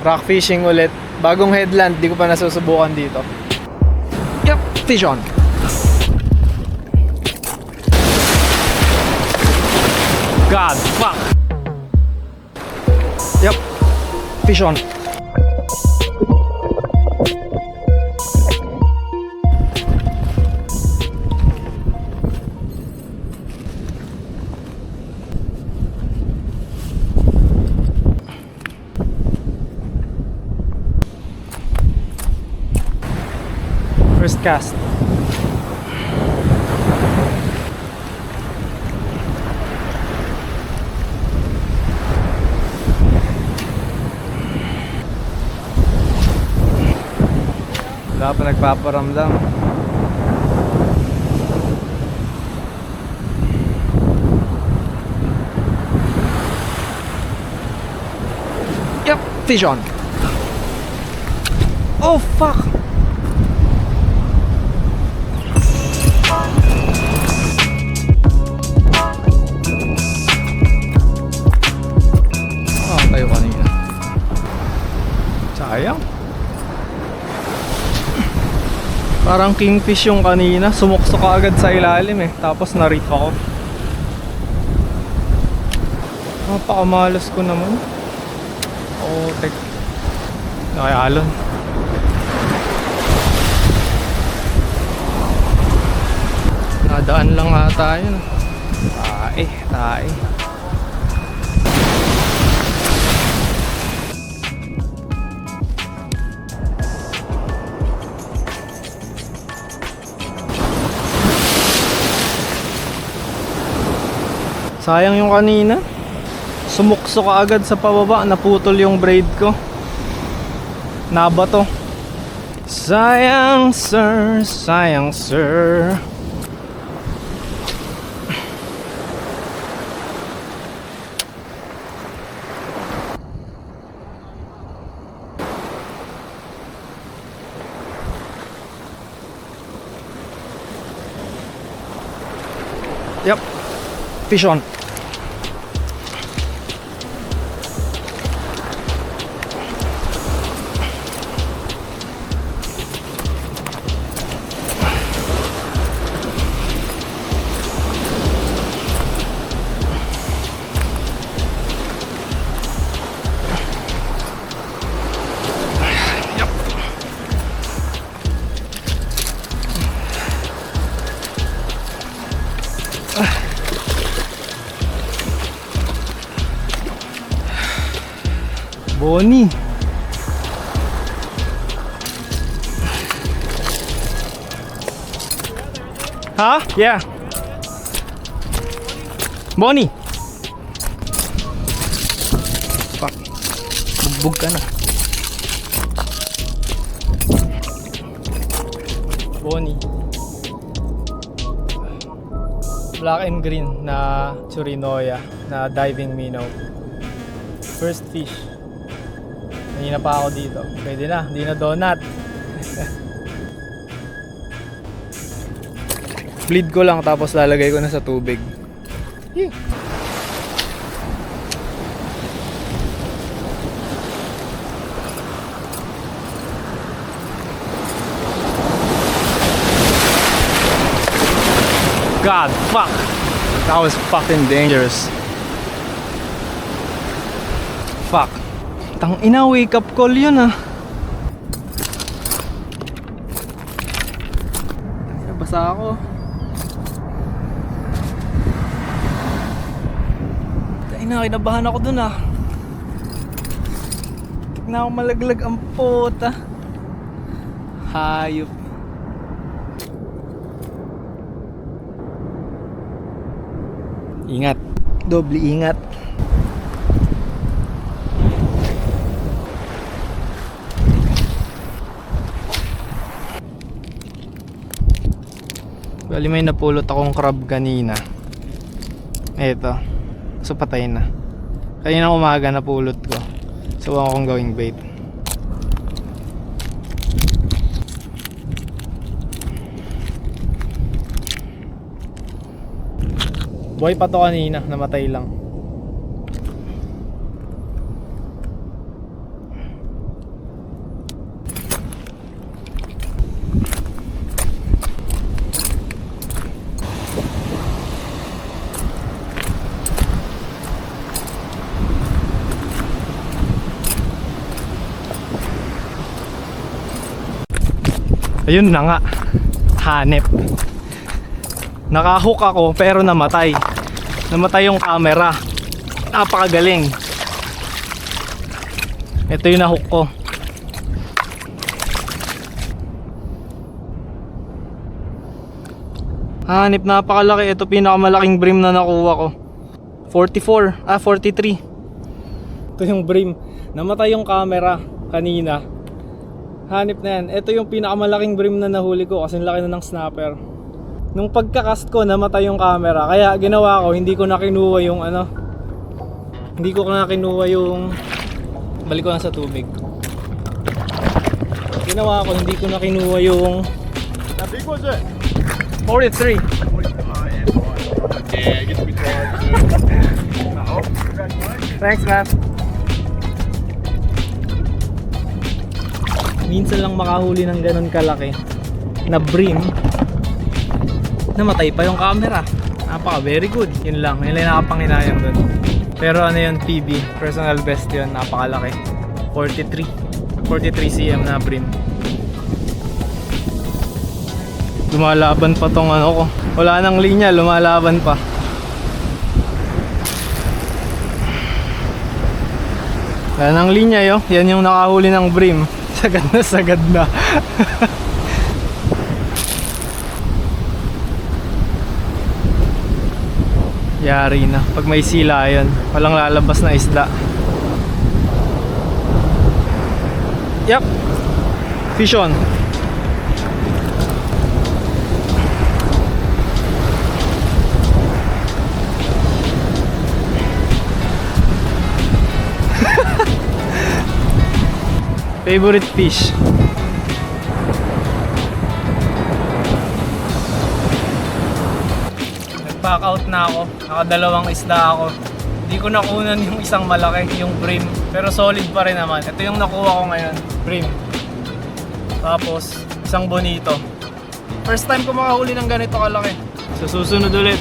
Rock fishing ulit. Bagong headland, di ko pa nasusubukan dito. Yep, fish on. God, fuck. Yep, fish on. First cast. Wala pa nagpaparamdam. Yep, fish on. Oh fuck. Tayo kanina. Sayang. Parang kingfish yung kanina. Sumukso ka agad sa ilalim eh. Tapos na-reef ako. Napakamalas ko naman. Oh, tek. Nakayalon. Nadaan lang ata yun. Tae. Sayang yung kanina. Sumukso ka agad sa pababa. Naputol yung braid ko. Nabato. Sayang sir. Sayang sir. Yep. Fish on. Bonnie. Huh? Yeah. Bonnie. Fuck. Bugbog ka na. Bonnie. Black and green na Churinoya na diving minnow. First fish. Hindi na pa ako dito. Pwede na, hindi na donut. Bleed ko lang tapos lalagay ko na sa tubig. Yeah. God, fuck. That was fucking dangerous. Fuck. Tang ina, wake up call yun ah. Basa ako. Ina, kinabahan ako dun ah. Tignan ako malaglag ang puta. Hayop. Ingat. Doble ingat. Bali may napulot akong crab kanina. Eto. So patay na. Kanina umaga napulot ko. So akong gawing bait. Buhay pa to kanina, namatay lang. Ayun na nga. Hanep. Nakahook ako pero namatay. Namatay yung camera. Napakagaling. Ito yung nahook ko. Hanep, napakalaki. Ito pinakamalaking bream na nakuha ko. 43. Ito yung bream. Namatay yung camera kanina. Hanep na yan. Ito yung pinakamalaking bream na nahuli ko kasi laki na ng snapper. Nung pagkakast ko, namatay yung camera. Kaya ginawa ko, hindi ko na kinuha yung ano. Hindi ko na kinuha yung... Balik ko na sa tubig. Ginawa ko, hindi ko na kinuha yung... How big was it? 43. Yeah, it gets me tired. Oh, congratulations. Thanks, man. Minsan lang makahuli ng ganun kalaki na bream. Namatay pa yung camera. Napaka very good. Yun lang nakapanginayang dun. Pero ano yun, PB, personal best yun. Napakalaki. 43 cm na bream. Lumalaban pa tong ano ko. Wala nang linya, lumalaban pa. Wala nang linya yo. Yan yung nakahuli ng bream. Sagad na. Yari na. Pag may sila yun, walang lalabas na isda. Yep. Fish on. Favorite fish. Nag-back out na ako. Nakadalawang isda ako. Hindi ko nakunan yung isang malaki, yung bream. Pero solid pa rin naman. Ito yung nakuha ko ngayon, bream. Tapos, isang bonito. First time ko makahuli ng ganito kalaki. Sa susunod ulit.